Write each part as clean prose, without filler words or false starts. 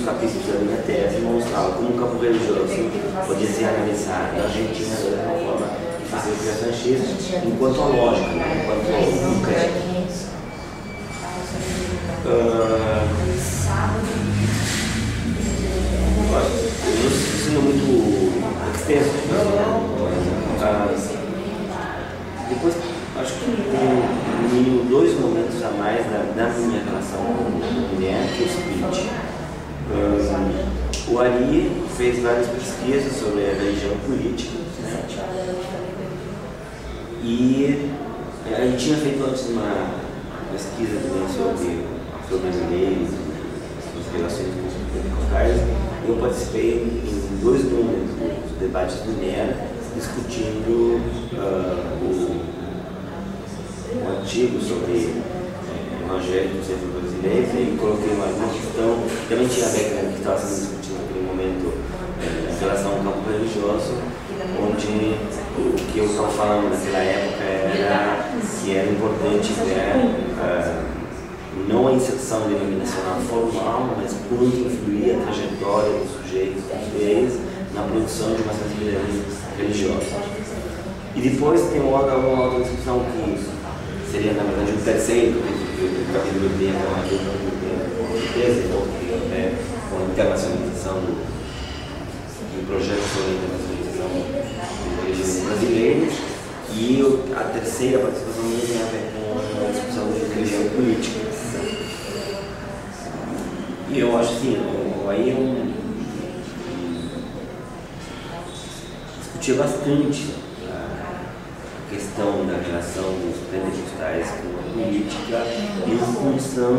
capítulos da minha tese mostrava como o campo religioso podia ser analisado na Argentina da mesma forma de fazer o criação X, enquanto a lógica, né? Enquanto o crédito. Eu estou sendo muito extenso, depois acho que tem no mínimo 2 momentos a mais da minha relação com a mulher, que é o seguinte. O Ari fez várias pesquisas sobre a religião política, né? E a gente tinha feito antes uma pesquisa também sobre as leis, as relações com os pentecostais. Eu participei em 2 números dos debates do NER, discutindo um artigo sobre evangélicos sempre brasileiros, e coloquei uma questão que também tinha a ver com o que estava sendo discutido naquele momento em relação ao campo religioso, onde o que eu estava falando naquela época era que era importante não a inserção denominacional formal, mas quanto influía a trajetória dos sujeitos, dos fiéis, na produção de uma sensibilidade religiosa. E depois tem uma outra discussão que seria, na verdade, o terceiro capítulo do tempo, com a internacionalização do projeto sobre a internacionalização dos regimes brasileiros, e a terceira participação minha tem a ver com a discussão de religião política. E eu acho assim, aí eu discutia bastante a questão da relação dos pentecostais com a política em função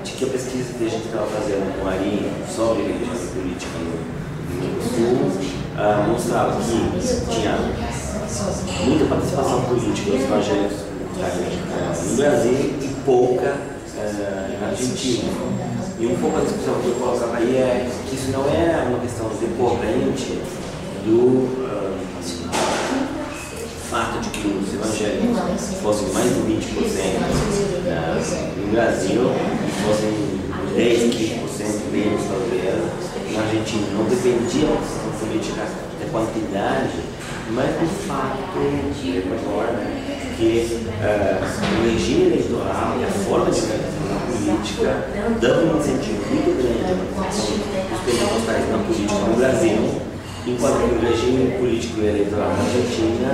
de que a pesquisa que a gente estava fazendo com a Ari sobre religião e política no Rio Grande do Sul mostrava que tinha muita participação política dos evangélicos no Brasil e pouca na Argentina. E um pouco a discussão que eu colocava aí é que isso não é uma questão decorrente do fato de que os evangélicos fossem mais de 20% no Brasil e fossem 10, 15% menos talvez na Argentina. Não dependia da questão política da quantidade, mas do fato que o regime eleitoral e a forma de organização política dão um incentivo muito grande à participação dos pentecostais na política no Brasil, enquanto que o regime político e eleitoral na Argentina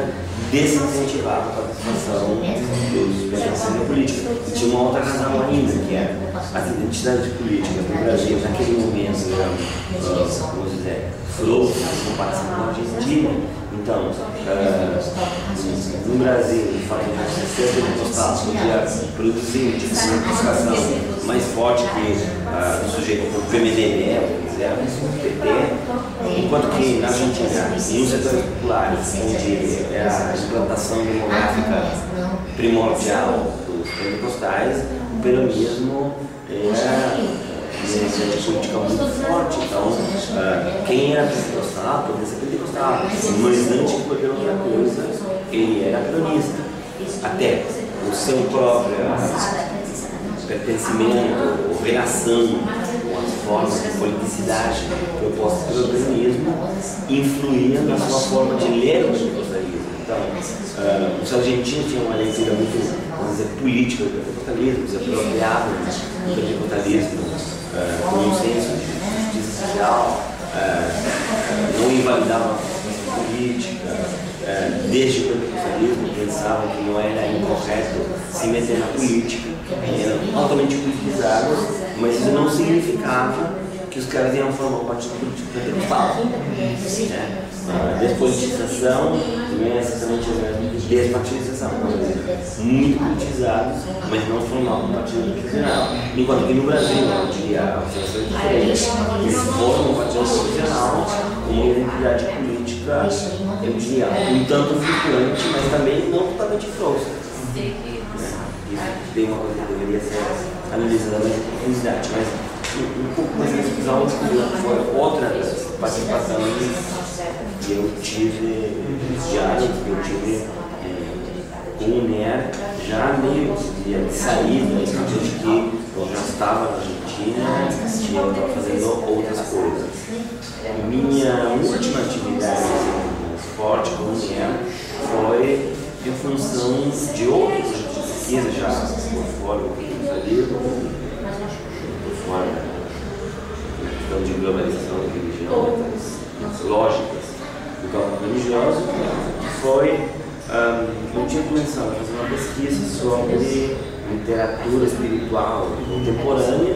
desincentivava a participação dos pentecostais na política. E tinha uma outra razão ainda, que é as identidades políticas no Brasil, naquele momento, vamos dizer, frouxas em comparação com a Argentina. Então, no Brasil, o fato de ser pentecostal podia produzir uma identificação mais forte que o sujeito do PMDB, o PT, enquanto que na Argentina, em um setor popular, onde era a implantação demográfica primordial dos pentecostais, o peronismo era política muito forte. Então, quem era pentecostal podia ser pentecostal, mas antes de poder outra coisa, ele era peronista. Até o seu próprio pertencimento ou relação com as formas de politicidade propostas pelo peronismo influía na sua forma de ler o pentecostalismo. Então, os argentinos tinham uma leitura muito, vamos dizer, política do pentecostalismo, se apropriavam do pentecostalismo com um senso de justiça social, não invalidavam a participação política, desde o pentecostalismo pensavam que não era incorreto se meter na política, eram altamente politizados, mas isso não significava que os caras iam formar um partido político pentecostal. Despolitização também é exatamente o mesmo que despartidização, muito politizados, mas não formavam um partido profissional. Enquanto que no Brasil, eu diria, a situação é diferente, eles formam um partido profissional com uma identidade política, eu diria, um tanto flutuante, mas também não totalmente frouxa. Isso tem uma coisa que deveria ser analisada mais em profundidade, mas um pouco mais de discussão foi outra das participações que eu tive diárias, que eu tive com o NER já meio de saída, desde que eu já estava na Argentina e eu estava fazendo outras coisas. Minha última atividade forte com o NER foi em função de outros projetos de pesquisa, já por fora do que eu fazia, por fora da questão de globalização da religião, das lógicas do campo religioso, eu tinha começado a fazer uma pesquisa sobre literatura espiritual contemporânea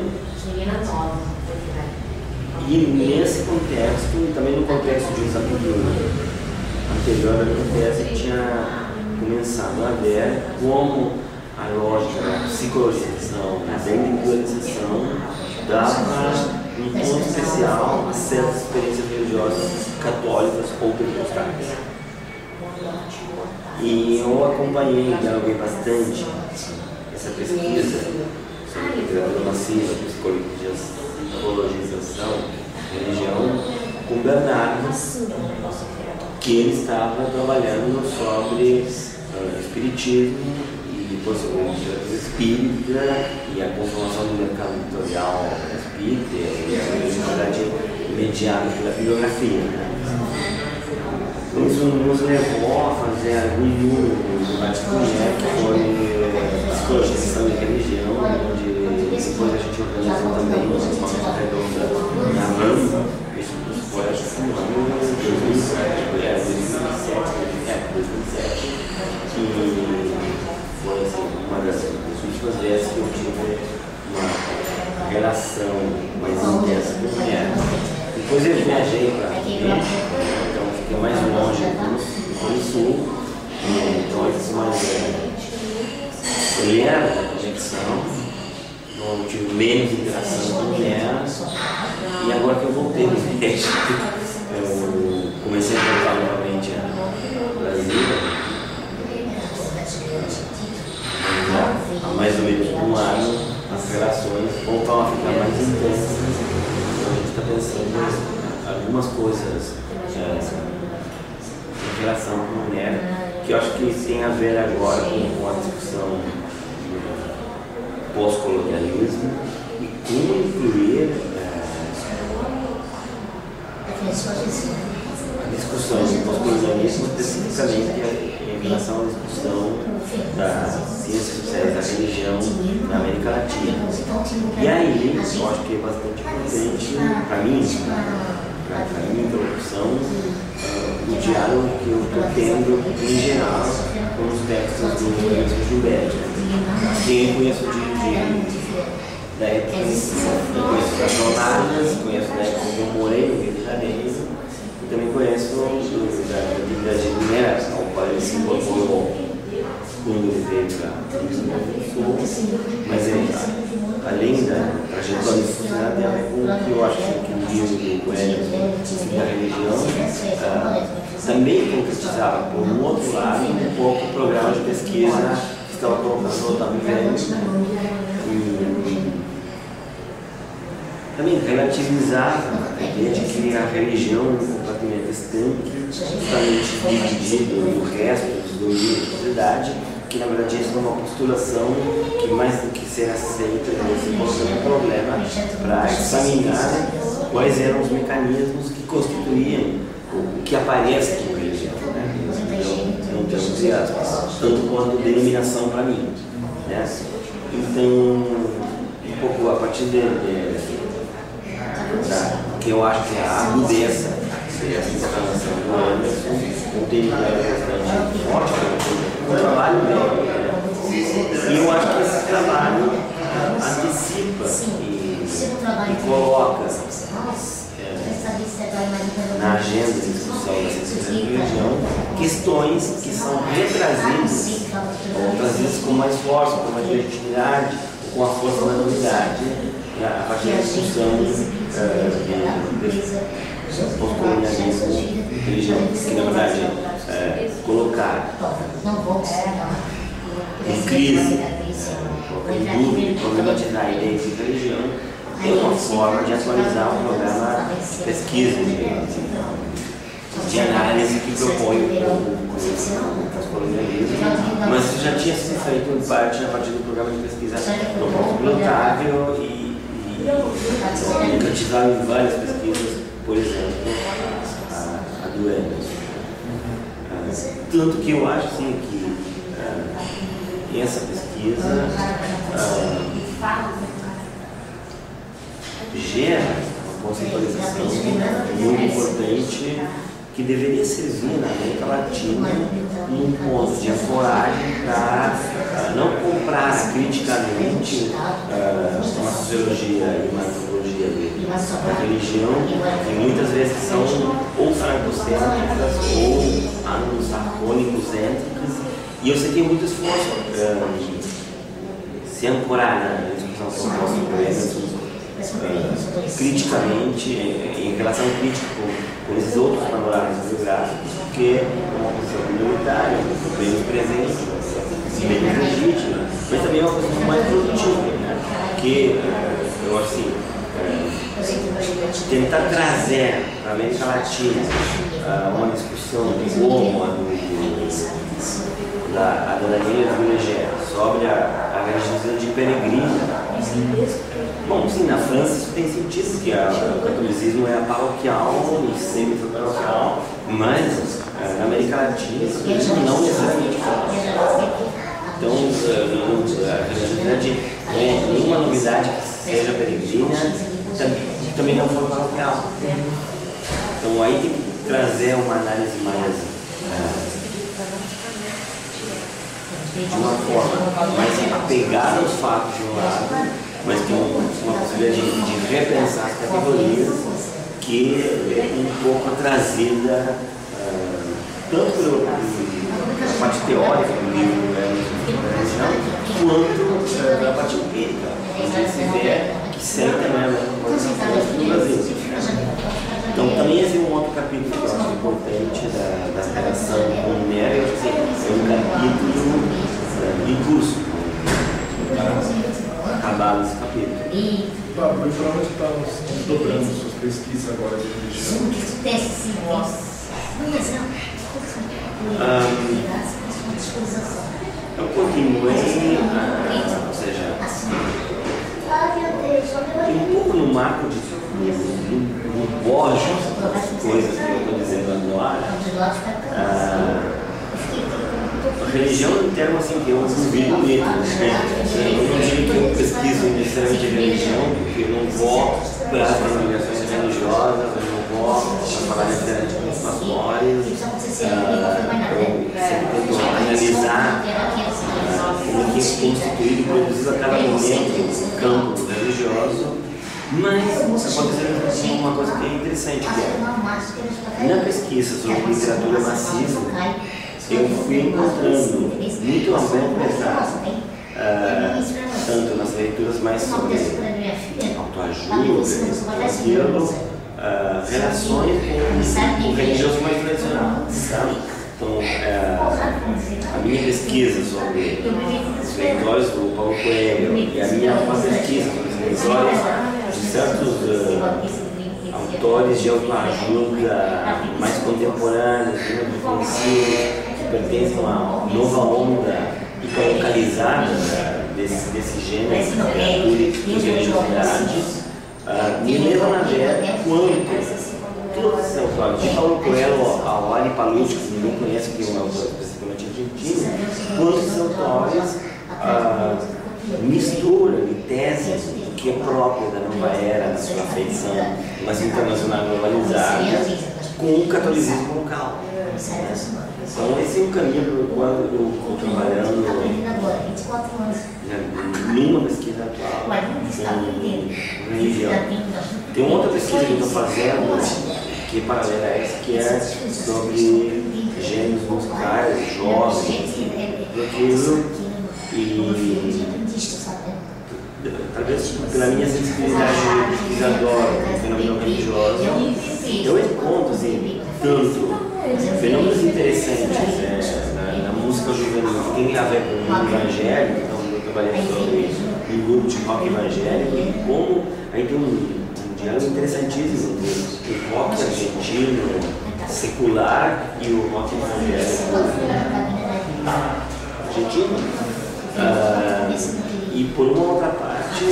e nesse contexto, e também no contexto de um desafio anterior à minha tese, tinha começado a ver como a lógica da psicologização, da individualização dava um ponto especial a certas experiências religiosas católicas ou pentecostais. E eu acompanhei e dialoguei bastante essa pesquisa sobre literatura massiva, psicologização, religião, com Bernardo, que ele estava trabalhando sobre espiritismo e depois sobre literatura espírita e a conformação do mercado editorial espírita e a realidade mediada pela bibliografia. Isso nos levou a fazer algum debate com que foi psicologização e religião, onde depois a gente organizou também uma mesa redonda na RAM, isso foi no ano 2007, que foi assim, uma das últimas vezes que eu tive uma relação mais intensa com ela. Depois eu viajei para então fiquei mais longe do sul, então isso mais mulher na conexão, não tive menos interação com mulher, e agora que eu voltei no México, eu comecei a voltar novamente ao Brasil, há mais ou menos um ano, as relações voltam a ficar mais intensas. Então a gente está pensando em algumas coisas em relação com a mulher, que eu acho que tem a ver agora com a discussão do pós-colonialismo e como incluir a discussão do pós-colonialismo especificamente em relação à discussão das ciências sociais da religião na América Latina. E aí, eu acho que é bastante importante para mim, para a minha introdução, o diálogo que eu estou tendo em geral com os textos do Francisco Gilberto. Quem eu conheço da época, eu conheço das jornadas, conheço da época que eu morei no Rio de Janeiro, e também conheço da atividade de Minas, ao qual ele se incorporou quando ele veio para o Sul, mas além da trajetória institucional dela, com o que eu acho que o livro do Coelho da religião também concretizava, por um outro lado, um pouco o programa de pesquisa que estava colocando o Otávio Velho, e também relativizava a ideia de que a religião completamente estanque, totalmente dividida do resto dos domínios da sociedade, que na verdade isso é uma postulação que mais do que ser aceita, se mostra um problema para examinar quais eram os mecanismos que constituíam o que aparece como religião, né? Então, não temos de aspas, tanto quanto denominação para mim, né? Então, um pouco a partir que eu acho que é a agudeza dessa instalação do Anderson, eu tenho bastante forte o trabalho dele, e eu acho que esse trabalho antecipa e coloca na agenda de discussão da ciência da religião questões que são retrazidas ou trazidas com mais força, com mais legitimidade, com a força da novidade, a partir da discussão do pós-colonialismo religioso, que na verdade colocar em crise, em dúvida, problematizar a ideia de religião é uma forma de atualizar o programa de pesquisa. de análise que propõe o pós-colonialismo, mas isso já tinha sido feito em parte a partir do programa de pesquisa no pós-colonial e concretizado em várias pesquisas, por exemplo, a do Emerson. Tanto que eu acho assim, que essa pesquisa gera uma conceitualização muito importante que deveria servir na América Latina num ponto de ancoragem para não comprar criticamente uma sociologia e uma antropologia da religião, que muitas vezes são ou francocêntricas ou anglo-sacônico-cêntricas, e eu sei que tem muito esforço se ancorar na discussão proposta por eles criticamente, em relação crítica com esses outros panoramas biográficos, porque é uma posição minoritária, bem presente, bem legítima, mas também é uma posição mais produtiva, né? Porque eu acho assim, tentar trazer para a América Latina uma discussão como a da Daniela Brunegère sobre a religião de peregrina. Bom, sim, na França isso tem sentido, porque o catolicismo é paroquial e semi-paroquial, mas na América Latina isso não necessariamente é. Então, a religião não é nenhuma novidade que seja peregrina, também não for paroquial. Então, aí tem que trazer uma análise mais de uma forma mais apegada aos fatos de um lado, mas que uma possibilidade de repensar as categorias, que é um pouco trazida tanto pela parte teórica do livro quanto da parte empírica, onde se vê que sempre também é uma coisa no Brasil. Então também esse é um outro capítulo que eu acho importante da relação com o Nero, é um capítulo em curso, para acabar nesse capítulo. Claro, mas para onde estão dobrando suas pesquisas agora de religião? Eu continuei, ou seja, um pouco no marco do bojo, coisas que eu estou dizendo agora. A religião é um termo assim que eu ouvi bonito, né? Eu não digo que eu pesquiso necessariamente a religião, porque eu não vou para as denominações religiosas, eu não vou falar necessariamente com os pastores, eu sempre tento analisar como é que é constituído e produzido a cada momento o campo religioso, mas aconteceu uma coisa que é interessante, que é, na pesquisa sobre literatura marxista, eu fui encontrando muito a bem pesar, tanto nas leituras mais sobre autoajuda, relações com o religioso mais tradicional. Sabe? Então, a minha pesquisa sobre os leitores do Paulo Coelho e a minha pesquisa sobre os leitores de certos autores de autoajuda mais contemporâneos, que pertencem a uma nova onda hiperlocalizada desse gênero de literatura e religiosidade, me levam a ver quanto todos esses autores, de Paulo Coelho ao Ali Palucci, que ninguém conhece, que é um autor especificamente argentino, quantos esses autores misturam e tesem o que é próprio da nova era, da sua feição mais internacional globalizada, com o catolicismo local. Então esse é um caminho quando eu estou trabalhando numa pesquisa atual com religião. Tem uma outra pesquisa que eu estou fazendo, que é paralela a essa, que é sobre gêneros musicais, jovens, aquilo, e talvez pela minha sensibilidade de pesquisadora com fenômeno religioso, eu encontro assim, tanto fenômenos interessantes na música juvenil que tem a ver com o evangelho, então eu trabalhei sobre um grupo de rock evangélico, e como aí tem um diálogo interessantíssimo do rock argentino secular e o rock evangélico argentino. E por uma outra parte,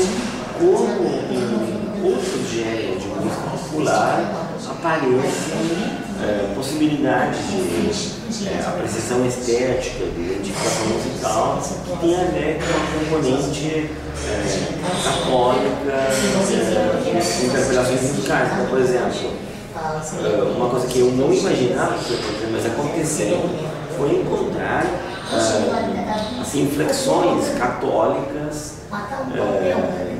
como em outros gêneros de música popular aparecem possibilidades de apreciação estética, de identificação musical, que tem a ver com a componente católica de interpretações musicais. Então, por exemplo, uma coisa que eu não imaginava que ia acontecer, mas aconteceu, foi encontrar as inflexões católicas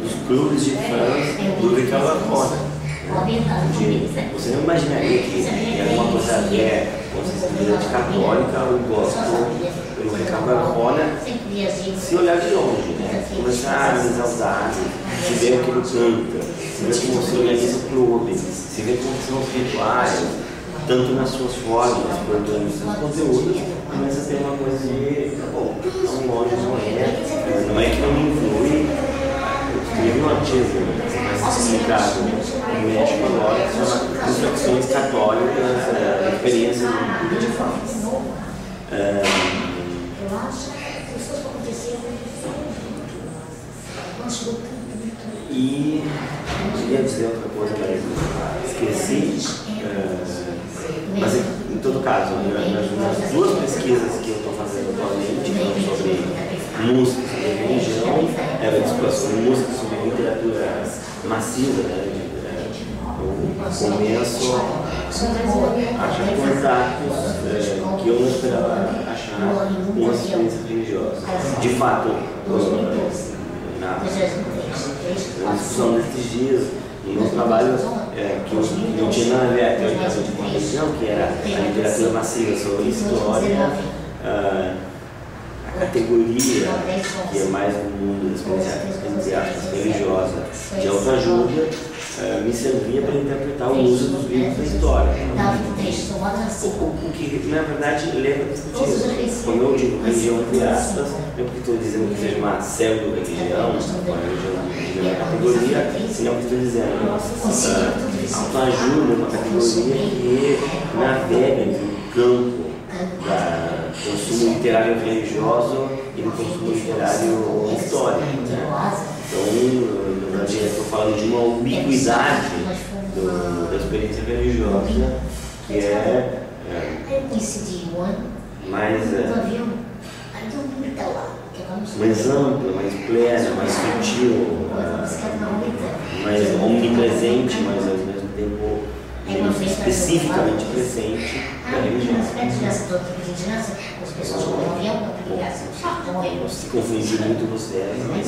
dos clubes de fãs do Ricardo Arjona. Você não imaginaria que era uma coisa com sensibilidade católica, eu gosto do Ricardo Arjona, se olhar de longe, né? Começar a exaltar, se ver o que ele canta, se ver como se organiza o clube, se ver como são os rituais, tanto nas suas formas quanto nos seus conteúdos, começa a ter uma coisa de, bom, tão longe não é que não me influi. Eu escrevi um artigo mais explicado no México agora, que chama Reflexões Católicas, Experiências do Mundo de Fato. E queria dizer outra coisa, mas esqueci. Mas em todo caso, nas duas pesquisas que eu estou fazendo atualmente, sobre música, sobre religião, sobre música, sobre literatura massiva, né? Eu começo a achar contatos que eu não esperava achar com as experiências religiosas. De fato, na discussão desses dias, no meu trabalho, que não tinha nada a ver teoricamente com a religião, que era a literatura massiva sobre história, a categoria, que é mais no mundo da experiência, entre aspas, religiosa, de autoajuda, me servia para interpretar o uso dos livros da história. O que, na verdade, leva a discutir. Quando eu digo religião, entre aspas, não é porque estou dizendo que seja uma pseudo-religião, uma religião é categoria, senão que estou dizendo autoajuda é uma categoria que navega entre o campo do consumo literário religioso e do consumo literário histórico. Né? Então, na verdade, estou falando de uma ubiquidade da experiência religiosa que é mais ampla, mais plena, mais sutil, mais omnipresente, mas ao mesmo tempo especificamente presente da religião. Não se confundir muito você, mas